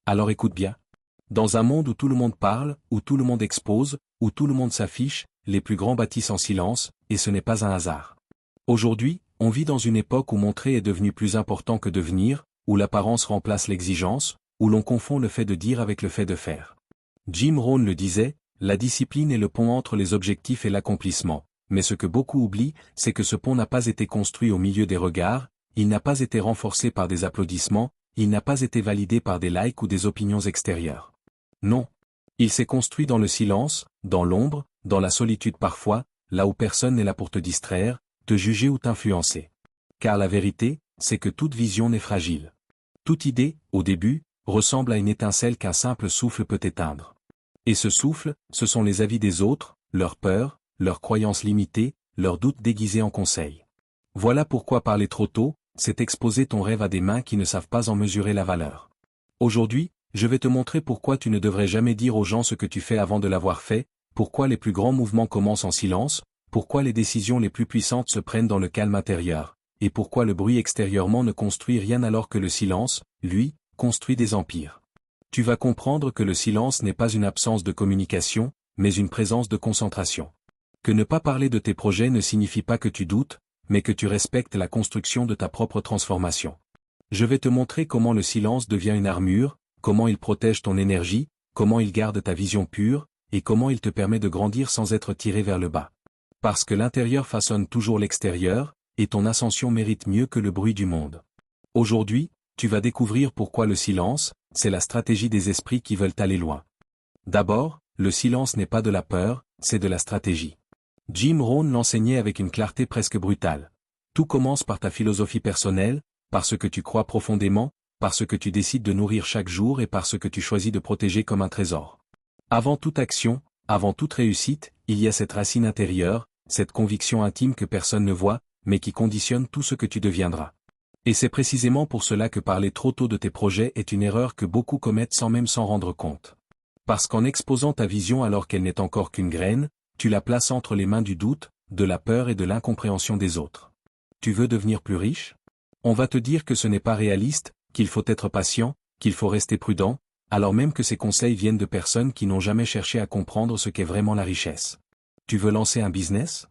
Alors écoute bien. Dans un monde où tout le monde parle, où tout le monde expose, où tout le monde s'affiche, les plus grands bâtissent en silence, et ce n'est pas un hasard. Aujourd'hui, on vit dans une époque où montrer est devenu plus important que devenir, où l'apparence remplace l'exigence, où l'on confond le fait de dire avec le fait de faire. Jim Rohn le disait, la discipline est le pont entre les objectifs et l'accomplissement, mais ce que beaucoup oublient, c'est que ce pont n'a pas été construit au milieu des regards, il n'a pas été renforcé par des applaudissements, il n'a pas été validé par des likes ou des opinions extérieures. Non. Il s'est construit dans le silence, dans l'ombre, dans la solitude parfois, là où personne n'est là pour te distraire, te juger ou t'influencer. Car la vérité, c'est que toute vision n'est fragile. Toute idée, au début, ressemble à une étincelle qu'un simple souffle peut éteindre. Et ce souffle, ce sont les avis des autres, leurs peurs, leurs croyances limitées, leurs doutes déguisés en conseils. Voilà pourquoi parler trop tôt, c'est exposer ton rêve à des mains qui ne savent pas en mesurer la valeur. Aujourd'hui, je vais te montrer pourquoi tu ne devrais jamais dire aux gens ce que tu fais avant de l'avoir fait, pourquoi les plus grands mouvements commencent en silence, pourquoi les décisions les plus puissantes se prennent dans le calme intérieur, et pourquoi le bruit extérieurement ne construit rien alors que le silence, lui, construit des empires. Tu vas comprendre que le silence n'est pas une absence de communication, mais une présence de concentration. Que ne pas parler de tes projets ne signifie pas que tu doutes, mais que tu respectes la construction de ta propre transformation. Je vais te montrer comment le silence devient une armure, comment il protège ton énergie, comment il garde ta vision pure, et comment il te permet de grandir sans être tiré vers le bas. Parce que l'intérieur façonne toujours l'extérieur, et ton ascension mérite mieux que le bruit du monde. Aujourd'hui, tu vas découvrir pourquoi le silence, c'est la stratégie des esprits qui veulent aller loin. D'abord, le silence n'est pas de la peur, c'est de la stratégie. Jim Rohn l'enseignait avec une clarté presque brutale. Tout commence par ta philosophie personnelle, par ce que tu crois profondément, par ce que tu décides de nourrir chaque jour et par ce que tu choisis de protéger comme un trésor. Avant toute action, avant toute réussite, il y a cette racine intérieure, cette conviction intime que personne ne voit, mais qui conditionne tout ce que tu deviendras. Et c'est précisément pour cela que parler trop tôt de tes projets est une erreur que beaucoup commettent sans même s'en rendre compte. Parce qu'en exposant ta vision alors qu'elle n'est encore qu'une graine, tu la places entre les mains du doute, de la peur et de l'incompréhension des autres. Tu veux devenir plus riche? On va te dire que ce n'est pas réaliste, qu'il faut être patient, qu'il faut rester prudent, alors même que ces conseils viennent de personnes qui n'ont jamais cherché à comprendre ce qu'est vraiment la richesse. Tu veux lancer un business?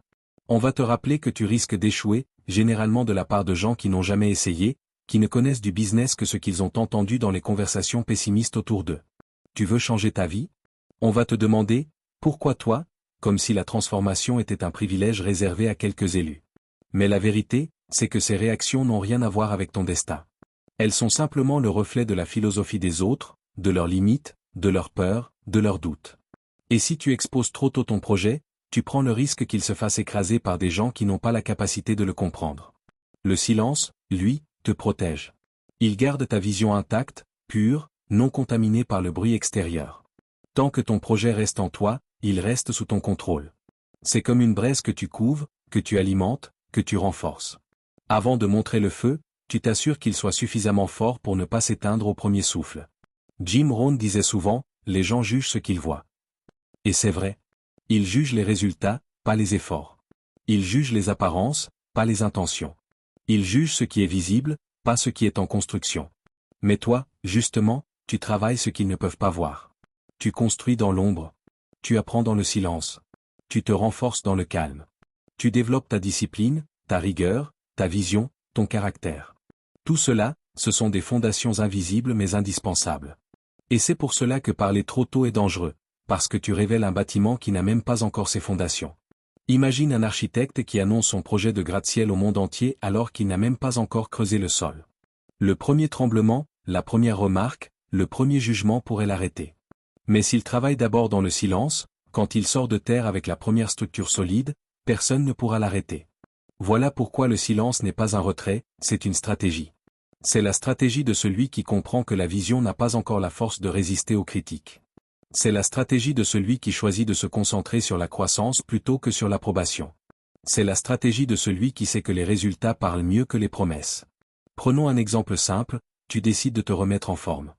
On va te rappeler que tu risques d'échouer, généralement de la part de gens qui n'ont jamais essayé, qui ne connaissent du business que ce qu'ils ont entendu dans les conversations pessimistes autour d'eux. Tu veux changer ta vie? On va te demander, pourquoi toi? Comme si la transformation était un privilège réservé à quelques élus. Mais la vérité, c'est que ces réactions n'ont rien à voir avec ton destin. Elles sont simplement le reflet de la philosophie des autres, de leurs limites, de leurs peurs, de leurs doutes. Et si tu exposes trop tôt ton projet, tu prends le risque qu'il se fasse écraser par des gens qui n'ont pas la capacité de le comprendre. Le silence, lui, te protège. Il garde ta vision intacte, pure, non contaminée par le bruit extérieur. Tant que ton projet reste en toi, il reste sous ton contrôle. C'est comme une braise que tu couves, que tu alimentes, que tu renforces. Avant de montrer le feu, tu t'assures qu'il soit suffisamment fort pour ne pas s'éteindre au premier souffle. Jim Rohn disait souvent, les gens jugent ce qu'ils voient. Et c'est vrai. Ils jugent les résultats, pas les efforts. Ils jugent les apparences, pas les intentions. Ils jugent ce qui est visible, pas ce qui est en construction. Mais toi, justement, tu travailles ce qu'ils ne peuvent pas voir. Tu construis dans l'ombre. Tu apprends dans le silence. Tu te renforces dans le calme. Tu développes ta discipline, ta rigueur, ta vision, ton caractère. Tout cela, ce sont des fondations invisibles mais indispensables. Et c'est pour cela que parler trop tôt est dangereux, parce que tu révèles un bâtiment qui n'a même pas encore ses fondations. Imagine un architecte qui annonce son projet de gratte-ciel au monde entier alors qu'il n'a même pas encore creusé le sol. Le premier tremblement, la première remarque, le premier jugement pourrait l'arrêter. Mais s'il travaille d'abord dans le silence, quand il sort de terre avec la première structure solide, personne ne pourra l'arrêter. Voilà pourquoi le silence n'est pas un retrait, c'est une stratégie. C'est la stratégie de celui qui comprend que la vision n'a pas encore la force de résister aux critiques. C'est la stratégie de celui qui choisit de se concentrer sur la croissance plutôt que sur l'approbation. C'est la stratégie de celui qui sait que les résultats parlent mieux que les promesses. Prenons un exemple simple, tu décides de te remettre en forme.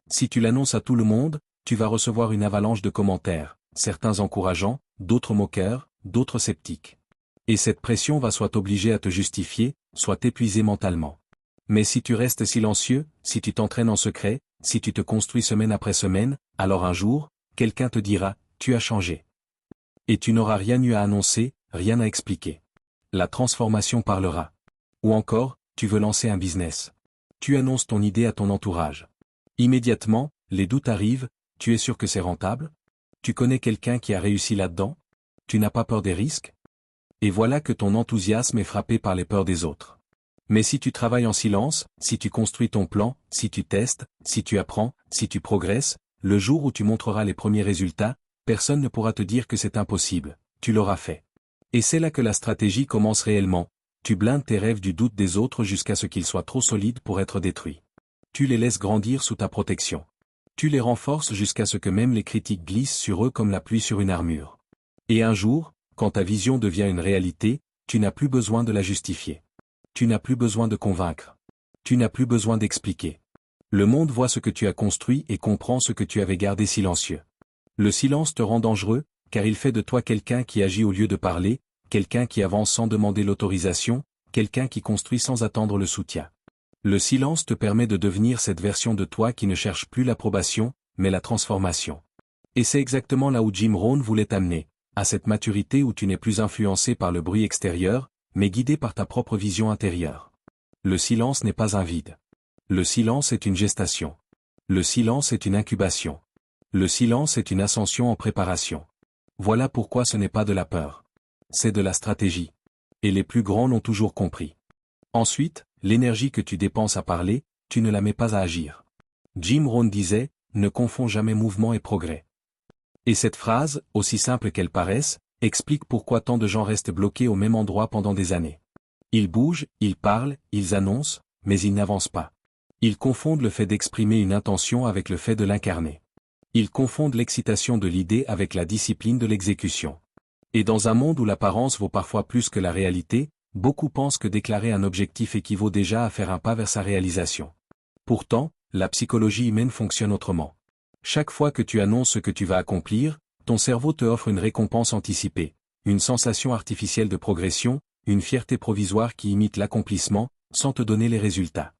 Si tu l'annonces à tout le monde, tu vas recevoir une avalanche de commentaires, certains encourageants, d'autres moqueurs, d'autres sceptiques. Et cette pression va soit t'obliger à te justifier, soit t'épuiser mentalement. Mais si tu restes silencieux, si tu t'entraînes en secret, si tu te construis semaine après semaine, alors un jour, quelqu'un te dira, tu as changé. Et tu n'auras rien eu à annoncer, rien à expliquer. La transformation parlera. Ou encore, tu veux lancer un business. Tu annonces ton idée à ton entourage. Immédiatement, les doutes arrivent, tu es sûr que c'est rentable? Tu connais quelqu'un qui a réussi là-dedans? Tu n'as pas peur des risques? Et voilà que ton enthousiasme est frappé par les peurs des autres. Mais si tu travailles en silence, si tu construis ton plan, si tu testes, si tu apprends, si tu progresses, le jour où tu montreras les premiers résultats, personne ne pourra te dire que c'est impossible, tu l'auras fait. Et c'est là que la stratégie commence réellement. Tu blindes tes rêves du doute des autres jusqu'à ce qu'ils soient trop solides pour être détruits. Tu les laisses grandir sous ta protection. Tu les renforces jusqu'à ce que même les critiques glissent sur eux comme la pluie sur une armure. Et un jour, quand ta vision devient une réalité, tu n'as plus besoin de la justifier. Tu n'as plus besoin de convaincre. Tu n'as plus besoin d'expliquer. Le monde voit ce que tu as construit et comprend ce que tu avais gardé silencieux. Le silence te rend dangereux, car il fait de toi quelqu'un qui agit au lieu de parler, quelqu'un qui avance sans demander l'autorisation, quelqu'un qui construit sans attendre le soutien. Le silence te permet de devenir cette version de toi qui ne cherche plus l'approbation, mais la transformation. Et c'est exactement là où Jim Rohn voulait t'amener, à cette maturité où tu n'es plus influencé par le bruit extérieur, mais guidé par ta propre vision intérieure. Le silence n'est pas un vide. Le silence est une gestation. Le silence est une incubation. Le silence est une ascension en préparation. Voilà pourquoi ce n'est pas de la peur. C'est de la stratégie. Et les plus grands l'ont toujours compris. Ensuite, l'énergie que tu dépenses à parler, tu ne la mets pas à agir. Jim Rohn disait, ne confonds jamais mouvement et progrès. Et cette phrase, aussi simple qu'elle paraisse, explique pourquoi tant de gens restent bloqués au même endroit pendant des années. Ils bougent, ils parlent, ils annoncent, mais ils n'avancent pas. Ils confondent le fait d'exprimer une intention avec le fait de l'incarner. Ils confondent l'excitation de l'idée avec la discipline de l'exécution. Et dans un monde où l'apparence vaut parfois plus que la réalité, beaucoup pensent que déclarer un objectif équivaut déjà à faire un pas vers sa réalisation. Pourtant, la psychologie humaine fonctionne autrement. Chaque fois que tu annonces ce que tu vas accomplir, ton cerveau te offre une récompense anticipée, une sensation artificielle de progression, une fierté provisoire qui imite l'accomplissement, sans te donner les résultats.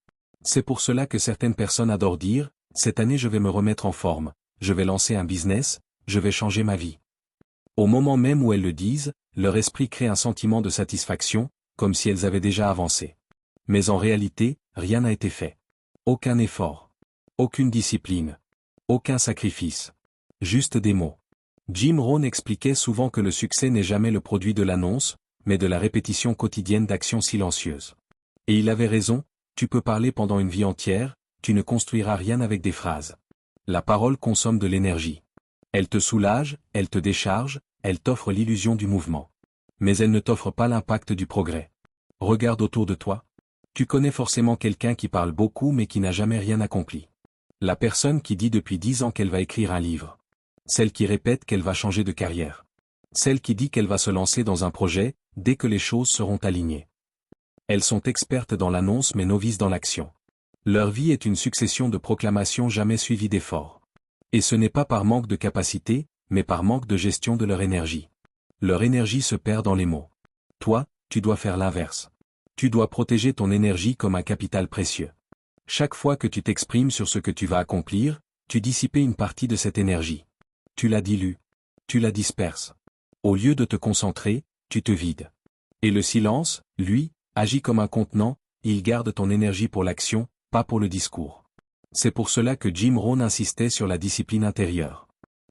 C'est pour cela que certaines personnes adorent dire, cette année je vais me remettre en forme, je vais lancer un business, je vais changer ma vie. Au moment même où elles le disent, leur esprit crée un sentiment de satisfaction, comme si elles avaient déjà avancé. Mais en réalité, rien n'a été fait. Aucun effort. Aucune discipline. Aucun sacrifice. Juste des mots. Jim Rohn expliquait souvent que le succès n'est jamais le produit de l'annonce, mais de la répétition quotidienne d'actions silencieuses. Et il avait raison, tu peux parler pendant une vie entière, tu ne construiras rien avec des phrases. La parole consomme de l'énergie. Elle te soulage, elle te décharge, elle t'offre l'illusion du mouvement. Mais elle ne t'offre pas l'impact du progrès. Regarde autour de toi. Tu connais forcément quelqu'un qui parle beaucoup mais qui n'a jamais rien accompli. La personne qui dit depuis 10 ans qu'elle va écrire un livre. Celle qui répète qu'elle va changer de carrière. Celle qui dit qu'elle va se lancer dans un projet, dès que les choses seront alignées. Elles sont expertes dans l'annonce mais novices dans l'action. Leur vie est une succession de proclamations jamais suivies d'efforts. Et ce n'est pas par manque de capacité, mais par manque de gestion de leur énergie. Leur énergie se perd dans les mots. Toi, tu dois faire l'inverse. Tu dois protéger ton énergie comme un capital précieux. Chaque fois que tu t'exprimes sur ce que tu vas accomplir, tu dissipes une partie de cette énergie. Tu la dilues. Tu la disperses. Au lieu de te concentrer, tu te vides. Et le silence, lui, agit comme un contenant, il garde ton énergie pour l'action, pas pour le discours. C'est pour cela que Jim Rohn insistait sur la discipline intérieure.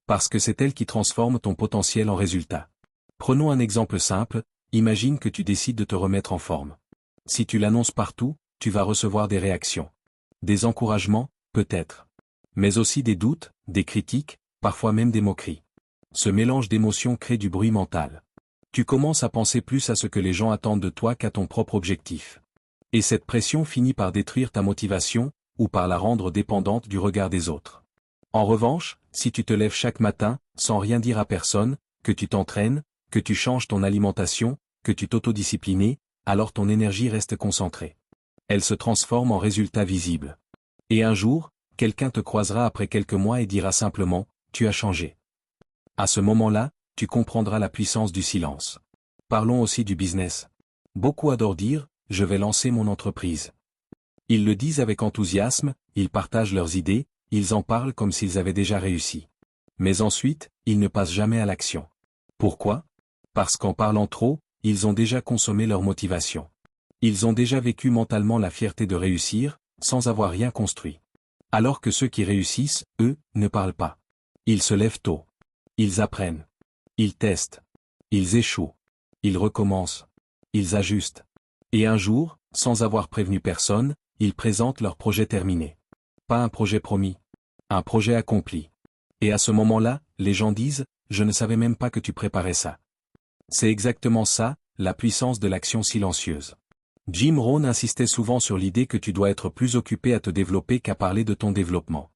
Parce que c'est elle qui transforme ton potentiel en résultat. Prenons un exemple simple, imagine que tu décides de te remettre en forme. Si tu l'annonces partout, tu vas recevoir des réactions. Des encouragements, peut-être. Mais aussi des doutes, des critiques, parfois même des moqueries. Ce mélange d'émotions crée du bruit mental. Tu commences à penser plus à ce que les gens attendent de toi qu'à ton propre objectif. Et cette pression finit par détruire ta motivation, ou par la rendre dépendante du regard des autres. En revanche, si tu te lèves chaque matin, sans rien dire à personne, que tu t'entraînes, que tu changes ton alimentation, que tu t'autodisciplines, alors ton énergie reste concentrée. Elle se transforme en résultat visible. Et un jour, quelqu'un te croisera après quelques mois et dira simplement, tu as changé. À ce moment-là, tu comprendras la puissance du silence. Parlons aussi du business. Beaucoup adorent dire, je vais lancer mon entreprise. Ils le disent avec enthousiasme, ils partagent leurs idées, ils en parlent comme s'ils avaient déjà réussi. Mais ensuite, ils ne passent jamais à l'action. Pourquoi? Parce qu'en parlant trop, ils ont déjà consommé leur motivation. Ils ont déjà vécu mentalement la fierté de réussir, sans avoir rien construit. Alors que ceux qui réussissent, eux, ne parlent pas. Ils se lèvent tôt. Ils apprennent. Ils testent. Ils échouent. Ils recommencent. Ils ajustent. Et un jour, sans avoir prévenu personne, ils présentent leur projet terminé. Pas un projet promis. Un projet accompli. Et à ce moment-là, les gens disent, je ne savais même pas que tu préparais ça. C'est exactement ça, la puissance de l'action silencieuse. Jim Rohn insistait souvent sur l'idée que tu dois être plus occupé à te développer qu'à parler de ton développement.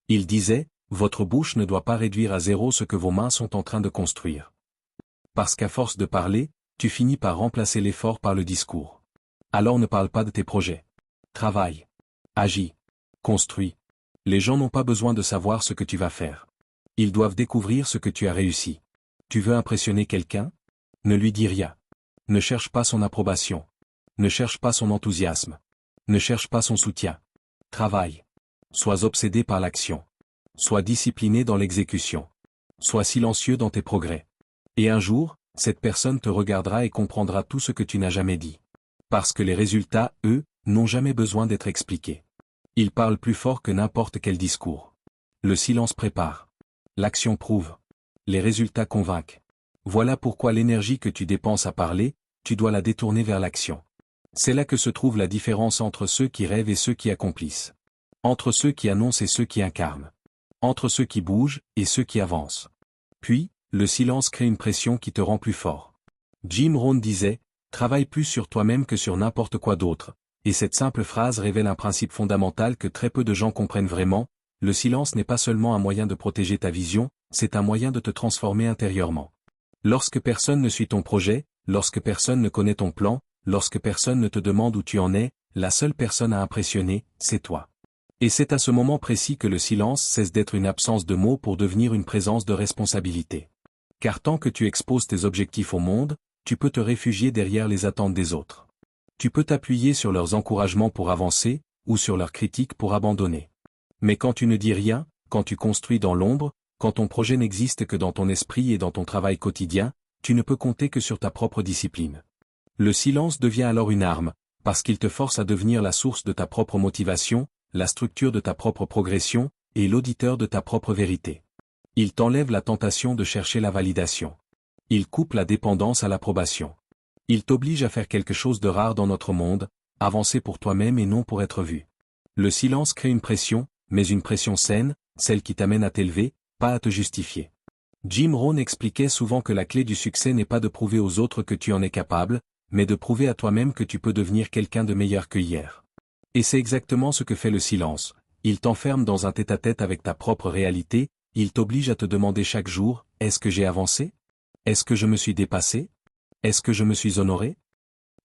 Il disait, votre bouche ne doit pas réduire à zéro ce que vos mains sont en train de construire. Parce qu'à force de parler, tu finis par remplacer l'effort par le discours. Alors ne parle pas de tes projets. Travaille. Agis. Construis. Les gens n'ont pas besoin de savoir ce que tu vas faire. Ils doivent découvrir ce que tu as réussi. Tu veux impressionner quelqu'un? Ne lui dis rien. Ne cherche pas son approbation. Ne cherche pas son enthousiasme. Ne cherche pas son soutien. Travaille. Sois obsédé par l'action. Sois discipliné dans l'exécution. Sois silencieux dans tes progrès. Et un jour, cette personne te regardera et comprendra tout ce que tu n'as jamais dit. Parce que les résultats, eux, n'ont jamais besoin d'être expliqués. Ils parlent plus fort que n'importe quel discours. Le silence prépare. L'action prouve. Les résultats convainquent. Voilà pourquoi l'énergie que tu dépenses à parler, tu dois la détourner vers l'action. C'est là que se trouve la différence entre ceux qui rêvent et ceux qui accomplissent. Entre ceux qui annoncent et ceux qui incarnent. Entre ceux qui bougent et ceux qui avancent. Puis, le silence crée une pression qui te rend plus fort. Jim Rohn disait, travaille plus sur toi-même que sur n'importe quoi d'autre, et cette simple phrase révèle un principe fondamental que très peu de gens comprennent vraiment, le silence n'est pas seulement un moyen de protéger ta vision, c'est un moyen de te transformer intérieurement. Lorsque personne ne suit ton projet, lorsque personne ne connaît ton plan, lorsque personne ne te demande où tu en es, la seule personne à impressionner, c'est toi. Et c'est à ce moment précis que le silence cesse d'être une absence de mots pour devenir une présence de responsabilité. Car tant que tu exposes tes objectifs au monde, tu peux te réfugier derrière les attentes des autres. Tu peux t'appuyer sur leurs encouragements pour avancer, ou sur leurs critiques pour abandonner. Mais quand tu ne dis rien, quand tu construis dans l'ombre, quand ton projet n'existe que dans ton esprit et dans ton travail quotidien, tu ne peux compter que sur ta propre discipline. Le silence devient alors une arme, parce qu'il te force à devenir la source de ta propre motivation, la structure de ta propre progression, et l'auditeur de ta propre vérité. Il t'enlève la tentation de chercher la validation. Il coupe la dépendance à l'approbation. Il t'oblige à faire quelque chose de rare dans notre monde, avancer pour toi-même et non pour être vu. Le silence crée une pression, mais une pression saine, celle qui t'amène à t'élever, pas à te justifier. Jim Rohn expliquait souvent que la clé du succès n'est pas de prouver aux autres que tu en es capable, mais de prouver à toi-même que tu peux devenir quelqu'un de meilleur que hier. Et c'est exactement ce que fait le silence. Il t'enferme dans un tête-à-tête avec ta propre réalité, il t'oblige à te demander chaque jour, est-ce que j'ai avancé? Est-ce que je me suis dépassé? Est-ce que je me suis honoré?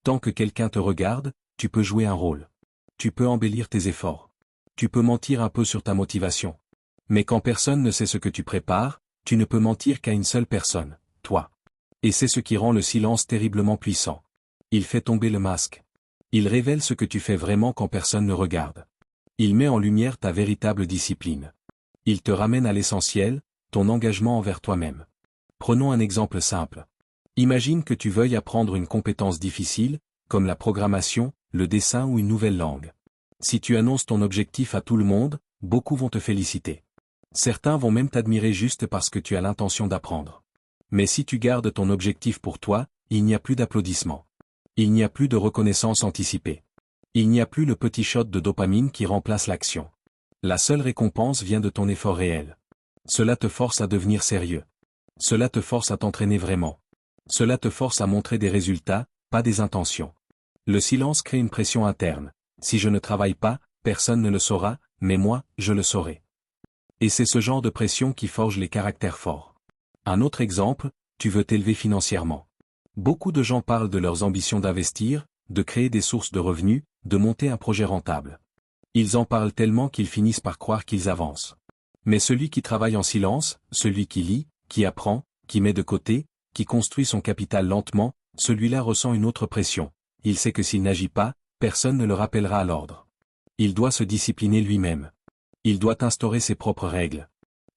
Tant que quelqu'un te regarde, tu peux jouer un rôle. Tu peux embellir tes efforts. Tu peux mentir un peu sur ta motivation. Mais quand personne ne sait ce que tu prépares, tu ne peux mentir qu'à une seule personne, toi. Et c'est ce qui rend le silence terriblement puissant. Il fait tomber le masque. Il révèle ce que tu fais vraiment quand personne ne regarde. Il met en lumière ta véritable discipline. Il te ramène à l'essentiel, ton engagement envers toi-même. Prenons un exemple simple. Imagine que tu veuilles apprendre une compétence difficile, comme la programmation, le dessin ou une nouvelle langue. Si tu annonces ton objectif à tout le monde, beaucoup vont te féliciter. Certains vont même t'admirer juste parce que tu as l'intention d'apprendre. Mais si tu gardes ton objectif pour toi, il n'y a plus d'applaudissements. Il n'y a plus de reconnaissance anticipée. Il n'y a plus le petit shot de dopamine qui remplace l'action. La seule récompense vient de ton effort réel. Cela te force à devenir sérieux. Cela te force à t'entraîner vraiment. Cela te force à montrer des résultats, pas des intentions. Le silence crée une pression interne. Si je ne travaille pas, personne ne le saura, mais moi, je le saurai. Et c'est ce genre de pression qui forge les caractères forts. Un autre exemple, tu veux t'élever financièrement. Beaucoup de gens parlent de leurs ambitions d'investir, de créer des sources de revenus, de monter un projet rentable. Ils en parlent tellement qu'ils finissent par croire qu'ils avancent. Mais celui qui travaille en silence, celui qui lit, qui apprend, qui met de côté, qui construit son capital lentement, celui-là ressent une autre pression. Il sait que s'il n'agit pas, personne ne le rappellera à l'ordre. Il doit se discipliner lui-même. Il doit instaurer ses propres règles.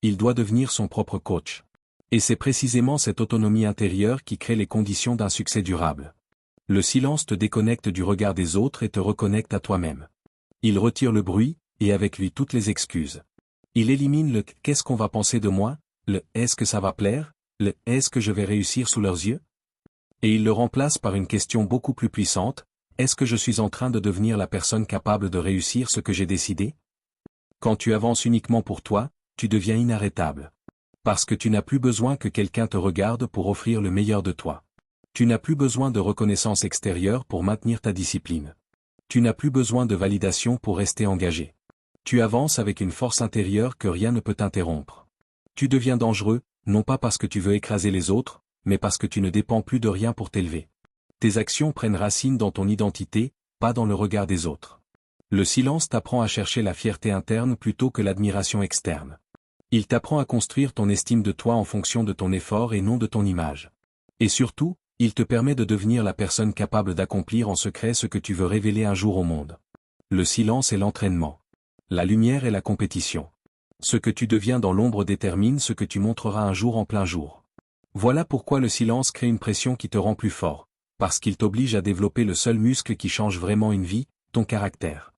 Il doit devenir son propre coach. Et c'est précisément cette autonomie intérieure qui crée les conditions d'un succès durable. Le silence te déconnecte du regard des autres et te reconnecte à toi-même. Il retire le bruit, et avec lui toutes les excuses. Il élimine le « qu'est-ce qu'on va penser de moi ?» le « est-ce que ça va plaire ?» le « est-ce que je vais réussir sous leurs yeux ?» Et il le remplace par une question beaucoup plus puissante, est-ce que je suis en train de devenir la personne capable de réussir ce que j'ai décidé? Quand tu avances uniquement pour toi, tu deviens inarrêtable. Parce que tu n'as plus besoin que quelqu'un te regarde pour offrir le meilleur de toi. Tu n'as plus besoin de reconnaissance extérieure pour maintenir ta discipline. Tu n'as plus besoin de validation pour rester engagé. Tu avances avec une force intérieure que rien ne peut t'interrompre. Tu deviens dangereux, non pas parce que tu veux écraser les autres, mais parce que tu ne dépends plus de rien pour t'élever. Tes actions prennent racine dans ton identité, pas dans le regard des autres. Le silence t'apprend à chercher la fierté interne plutôt que l'admiration externe. Il t'apprend à construire ton estime de toi en fonction de ton effort et non de ton image. Et surtout, il te permet de devenir la personne capable d'accomplir en secret ce que tu veux révéler un jour au monde. Le silence est l'entraînement. La lumière est la compétition. Ce que tu deviens dans l'ombre détermine ce que tu montreras un jour en plein jour. Voilà pourquoi le silence crée une pression qui te rend plus fort, parce qu'il t'oblige à développer le seul muscle qui change vraiment une vie, ton caractère.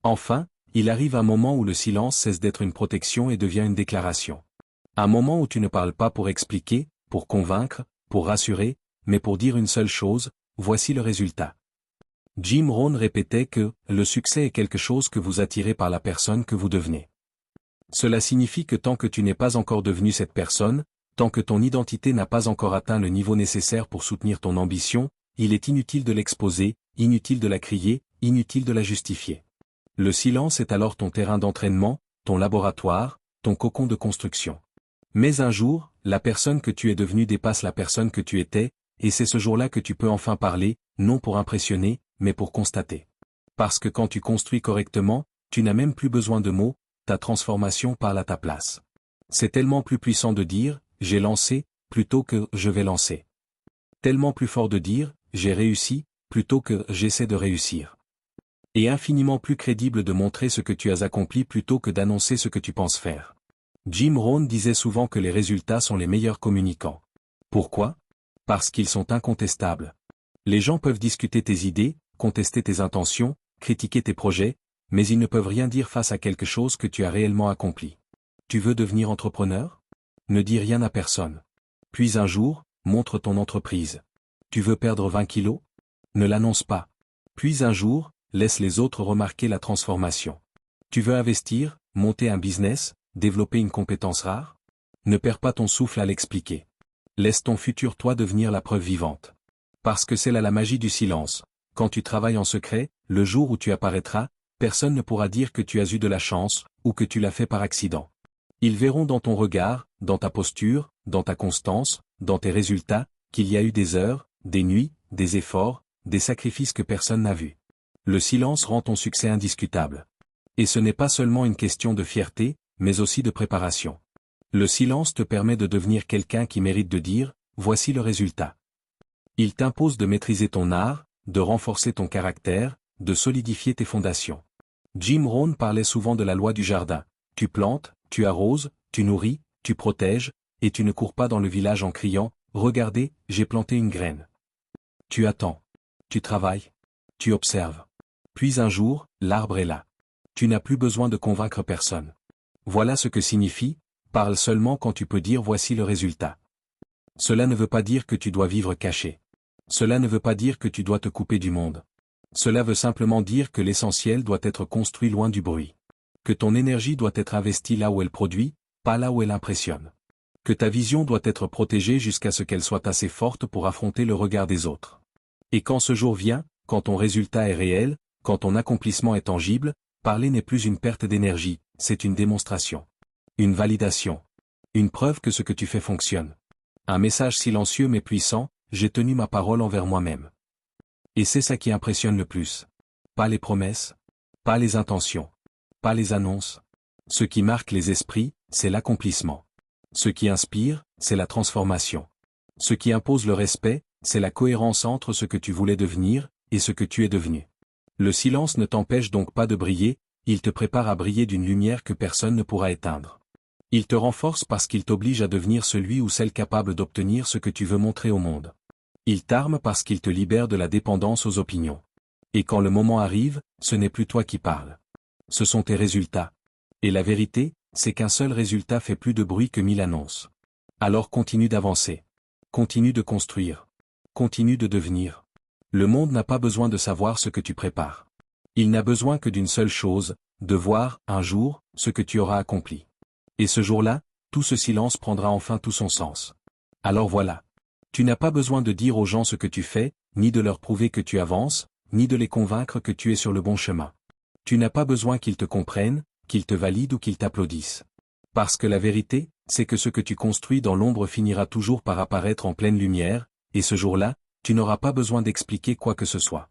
Enfin, il arrive un moment où le silence cesse d'être une protection et devient une déclaration. Un moment où tu ne parles pas pour expliquer, pour convaincre, pour rassurer, mais pour dire une seule chose, voici le résultat. Jim Rohn répétait que « le succès est quelque chose que vous attirez par la personne que vous devenez ». Cela signifie que tant que tu n'es pas encore devenu cette personne, tant que ton identité n'a pas encore atteint le niveau nécessaire pour soutenir ton ambition, il est inutile de l'exposer, inutile de la crier, inutile de la justifier. Le silence est alors ton terrain d'entraînement, ton laboratoire, ton cocon de construction. Mais un jour, la personne que tu es devenue dépasse la personne que tu étais, et c'est ce jour-là que tu peux enfin parler, non pour impressionner, mais pour constater. Parce que quand tu construis correctement, tu n'as même plus besoin de mots, ta transformation parle à ta place. C'est tellement plus puissant de dire « j'ai lancé » plutôt que « je vais lancer ». Tellement plus fort de dire « j'ai réussi » plutôt que « j'essaie de réussir ». Et infiniment plus crédible de montrer ce que tu as accompli plutôt que d'annoncer ce que tu penses faire. Jim Rohn disait souvent que les résultats sont les meilleurs communicants. Pourquoi? Parce qu'ils sont incontestables. Les gens peuvent discuter tes idées, contester tes intentions, critiquer tes projets, mais ils ne peuvent rien dire face à quelque chose que tu as réellement accompli. Tu veux devenir entrepreneur? Ne dis rien à personne. Puis un jour, montre ton entreprise. Tu veux perdre 20 kilos? Ne l'annonce pas. Puis un jour, laisse les autres remarquer la transformation. Tu veux investir, monter un business, développer une compétence rare? Ne perds pas ton souffle à l'expliquer. Laisse ton futur toi devenir la preuve vivante. Parce que c'est là la magie du silence. Quand tu travailles en secret, le jour où tu apparaîtras, personne ne pourra dire que tu as eu de la chance, ou que tu l'as fait par accident. Ils verront dans ton regard, dans ta posture, dans ta constance, dans tes résultats, qu'il y a eu des heures, des nuits, des efforts, des sacrifices que personne n'a vus. Le silence rend ton succès indiscutable. Et ce n'est pas seulement une question de fierté, mais aussi de préparation. Le silence te permet de devenir quelqu'un qui mérite de dire, voici le résultat. Il t'impose de maîtriser ton art, de renforcer ton caractère, de solidifier tes fondations. Jim Rohn parlait souvent de la loi du jardin. Tu plantes, tu arroses, tu nourris, tu protèges, et tu ne cours pas dans le village en criant, regardez, j'ai planté une graine. Tu attends. Tu travailles. Tu observes. Puis un jour, l'arbre est là. Tu n'as plus besoin de convaincre personne. Voilà ce que signifie, parle seulement quand tu peux dire voici le résultat. Cela ne veut pas dire que tu dois vivre caché. Cela ne veut pas dire que tu dois te couper du monde. Cela veut simplement dire que l'essentiel doit être construit loin du bruit. Que ton énergie doit être investie là où elle produit, pas là où elle impressionne. Que ta vision doit être protégée jusqu'à ce qu'elle soit assez forte pour affronter le regard des autres. Et quand ce jour vient, quand ton résultat est réel, quand ton accomplissement est tangible, parler n'est plus une perte d'énergie, c'est une démonstration. Une validation. Une preuve que ce que tu fais fonctionne. Un message silencieux mais puissant, j'ai tenu ma parole envers moi-même. Et c'est ça qui impressionne le plus. Pas les promesses, pas les intentions, pas les annonces. Ce qui marque les esprits, c'est l'accomplissement. Ce qui inspire, c'est la transformation. Ce qui impose le respect, c'est la cohérence entre ce que tu voulais devenir, et ce que tu es devenu. Le silence ne t'empêche donc pas de briller, il te prépare à briller d'une lumière que personne ne pourra éteindre. Il te renforce parce qu'il t'oblige à devenir celui ou celle capable d'obtenir ce que tu veux montrer au monde. Il t'arme parce qu'il te libère de la dépendance aux opinions. Et quand le moment arrive, ce n'est plus toi qui parles. Ce sont tes résultats. Et la vérité, c'est qu'un seul résultat fait plus de bruit que 1000 annonces. Alors continue d'avancer. Continue de construire. Continue de devenir. Le monde n'a pas besoin de savoir ce que tu prépares. Il n'a besoin que d'une seule chose, de voir, un jour, ce que tu auras accompli. Et ce jour-là, tout ce silence prendra enfin tout son sens. Alors voilà. Tu n'as pas besoin de dire aux gens ce que tu fais, ni de leur prouver que tu avances, ni de les convaincre que tu es sur le bon chemin. Tu n'as pas besoin qu'ils te comprennent, qu'ils te valident ou qu'ils t'applaudissent. Parce que la vérité, c'est que ce que tu construis dans l'ombre finira toujours par apparaître en pleine lumière, et ce jour-là, tu n'auras pas besoin d'expliquer quoi que ce soit.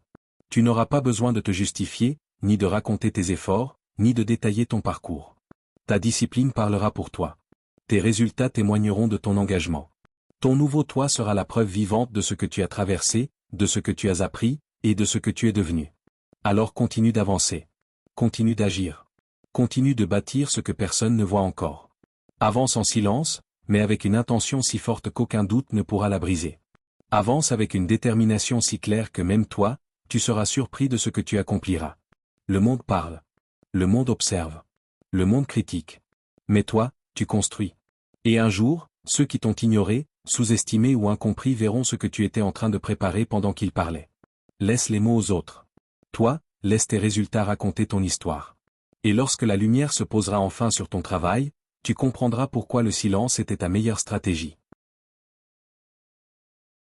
Tu n'auras pas besoin de te justifier, ni de raconter tes efforts, ni de détailler ton parcours. Ta discipline parlera pour toi. Tes résultats témoigneront de ton engagement. Ton nouveau toi sera la preuve vivante de ce que tu as traversé, de ce que tu as appris, et de ce que tu es devenu. Alors continue d'avancer. Continue d'agir. Continue de bâtir ce que personne ne voit encore. Avance en silence, mais avec une intention si forte qu'aucun doute ne pourra la briser. Avance avec une détermination si claire que même toi, tu seras surpris de ce que tu accompliras. Le monde parle. Le monde observe. Le monde critique. Mais toi, tu construis. Et un jour, ceux qui t'ont ignoré, sous-estimé ou incompris verront ce que tu étais en train de préparer pendant qu'ils parlaient. Laisse les mots aux autres. Toi, laisse tes résultats raconter ton histoire. Et lorsque la lumière se posera enfin sur ton travail, tu comprendras pourquoi le silence était ta meilleure stratégie.